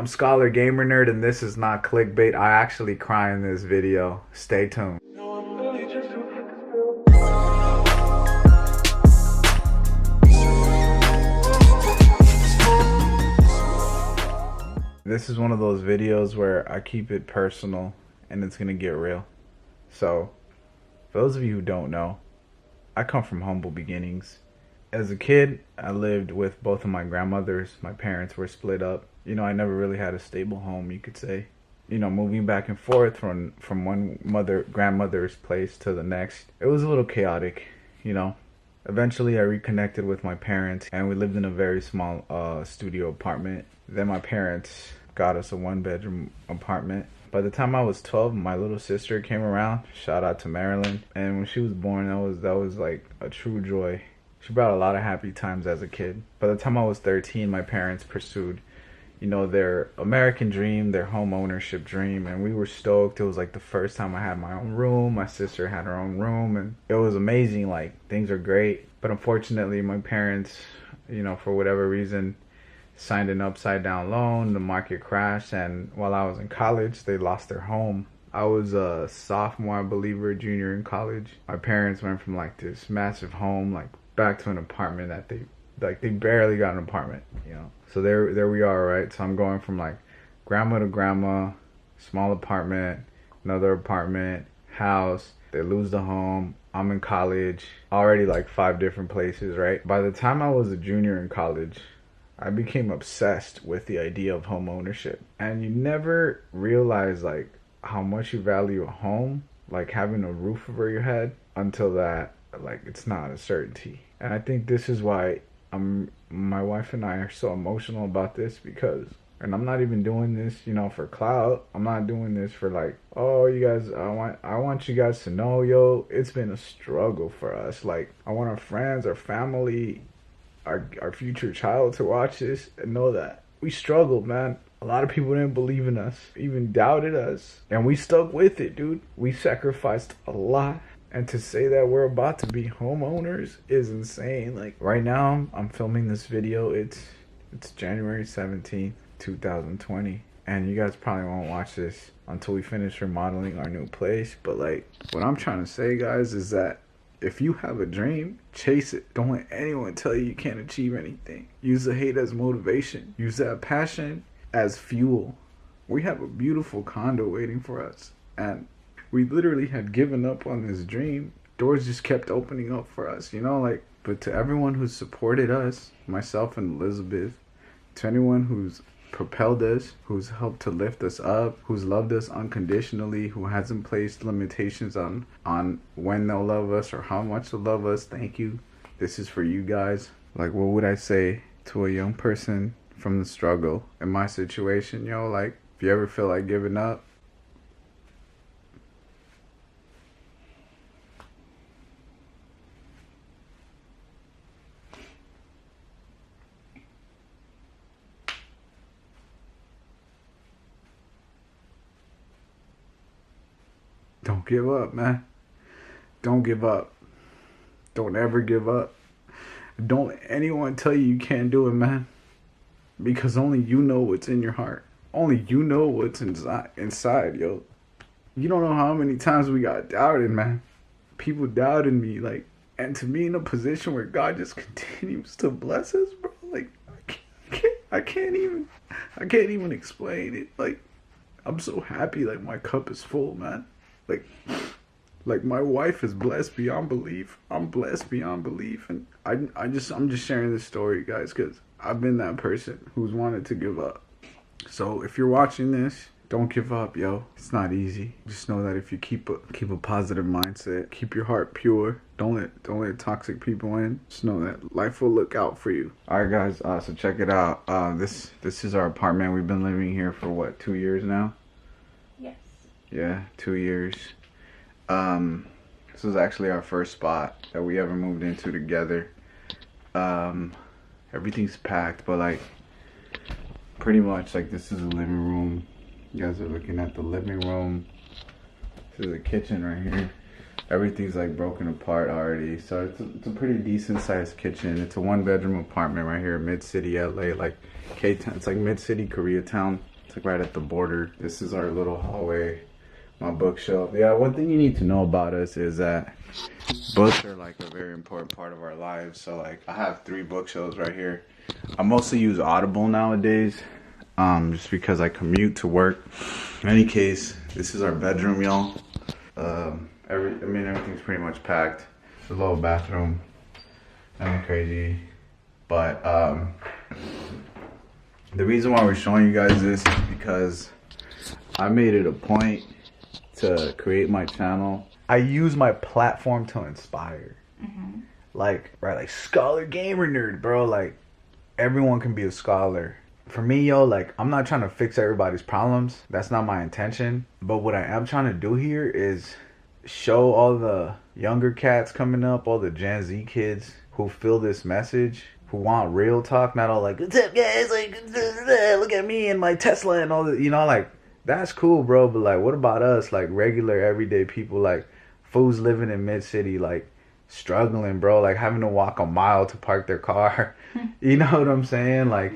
I'm Scholar Gamer Nerd, and this is not clickbait. I actually cry in this video. Stay tuned. This is one of those videos where I keep it personal and it's gonna get real. So, for those of you who don't know, I come from humble beginnings. As a kid, I lived with both of my grandmothers. My parents were split up. I never really had a stable home, you could say. Moving back and forth from one grandmother's place to the next, it was a little chaotic. Eventually I reconnected with my parents and we lived in a very small studio apartment. Then my parents got us a one-bedroom apartment. By the time I was 12, my little sister came around. Shout out to Marilyn. And when she was born, that was like a true joy. She brought a lot of happy times as a kid. By the time I was 13, my parents pursued, their American dream, their home ownership dream, and we were stoked. It was like the first time I had my own room. My sister had her own room, and it was amazing. Like, things are great. But unfortunately, my parents, for whatever reason, signed an upside down loan. The market crashed, and while I was in college, they lost their home. I was a sophomore, I believe, or a junior in college. My parents went from like this massive home, like back to an apartment that they barely got an apartment, So there we are, right? So I'm going from like grandma to grandma, small apartment, another apartment, house. They lose the home. I'm in college, already like 5 different places, right? By the time I was a junior in college, I became obsessed with the idea of home ownership. And you never realize like how much you value a home, like having a roof over your head, until that, like, it's not a certainty. And I think this is why my wife and I are so emotional about this, because, and I'm not even doing this, for clout. I'm not doing this for like, oh, you guys, I want you guys to know, yo, it's been a struggle for us. Like, I want our friends, our family, our future child to watch this and know that we struggled, man. A lot of people didn't believe in us, even doubted us, and we stuck with it, dude. We sacrificed a lot. And to say that we're about to be homeowners is insane. Like, right now, I'm filming this video. It's January 17th, 2020. And you guys probably won't watch this until we finish remodeling our new place. But, like, what I'm trying to say, guys, is that if you have a dream, chase it. Don't let anyone tell you can't achieve anything. Use the hate as motivation. Use that passion as fuel. We have a beautiful condo waiting for us. And we literally had given up on this dream. Doors just kept opening up for us, but to everyone who's supported us, myself and Elizabeth, to anyone who's propelled us, who's helped to lift us up, who's loved us unconditionally, who hasn't placed limitations on when they'll love us or how much they'll love us, thank you. This is for you guys. Like, what would I say to a young person from the struggle in my situation, like, if you ever feel like giving up, don't give up, man. Don't give up. Don't ever give up. Don't let anyone tell you can't do it, man. Because only you know what's in your heart. Only you know what's inside, yo. You don't know how many times we got doubted, man. People doubted me, like, and to be in a position where God just continues to bless us, bro. Like, I can't even explain it. Like, I'm so happy. Like, my cup is full, man. Like my wife is blessed beyond belief. I'm blessed beyond belief, and I'm just sharing this story, guys, because I've been that person who's wanted to give up. So if you're watching this, don't give up, yo. It's not easy. Just know that if you keep a positive mindset, keep your heart pure. Don't let toxic people in. Just know that life will look out for you. All right, guys. So check it out. This is our apartment. We've been living here for what, 2 years now? Yeah, 2 years. This was actually our first spot that we ever moved into together. Everything's packed, but like pretty much like this is a living room. You guys are looking at the living room. This is the kitchen right here. Everything's like broken apart already. So it's a pretty decent sized kitchen. It's a 1-bedroom apartment right here, mid-city LA, like K-Town. It's like mid-city Koreatown. It's like right at the border. This is our little hallway, my bookshelf. Yeah, one thing you need to know about us is that books are like a very important part of our lives. So like I have 3 bookshelves right here. I mostly use Audible nowadays, just because I commute to work. In any case, this is our bedroom, y'all. Everything's pretty much packed. It's a little bathroom, nothing crazy. But the reason why we're showing you guys this is because I made it a point to create my channel. I use my platform to inspire. Like scholar gamer nerd, bro. Like everyone can be a scholar. For me, yo, like I'm not trying to fix everybody's problems. That's not my intention. But what I am trying to do here is show all the younger cats coming up, all the Gen Z kids who feel this message, who want real talk, not all like, what's up guys, like, look at me and my Tesla and all that, you know, like, that's cool, bro, but like, what about us, like, regular, everyday people, like, fools living in mid-city, like, struggling, bro, like, having to walk a mile to park their car, you know what I'm saying, like,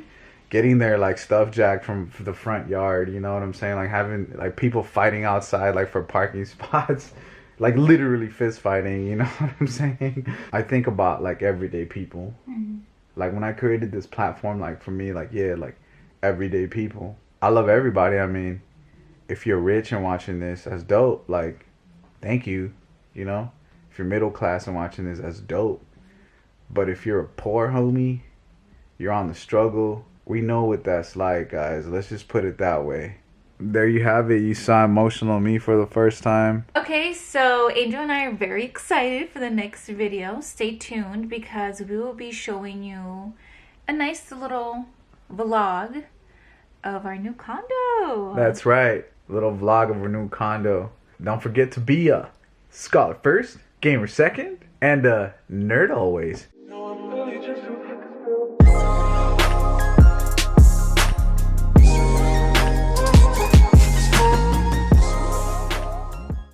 getting their, like, stuff jacked from the front yard, you know what I'm saying, like, having, like, people fighting outside, like, for parking spots, like, literally fist fighting, you know what I'm saying, I think about, like, everyday people. Like, when I created this platform, like, for me, like, yeah, like, everyday people. I love everybody. I mean, if you're rich and watching this, that's dope. Like, thank you, you know? If you're middle class and watching this, that's dope. But if you're a poor homie, you're on the struggle, we know what that's like, guys. Let's just put it that way. There you have it. You saw emotional me for the first time. Okay, so Angel and I are very excited for the next video. Stay tuned because we will be showing you a nice little vlog of our new condo. That's right. Little vlog of our new condo. Don't forget to be a scholar first, gamer second, and a nerd always. No, I'm really just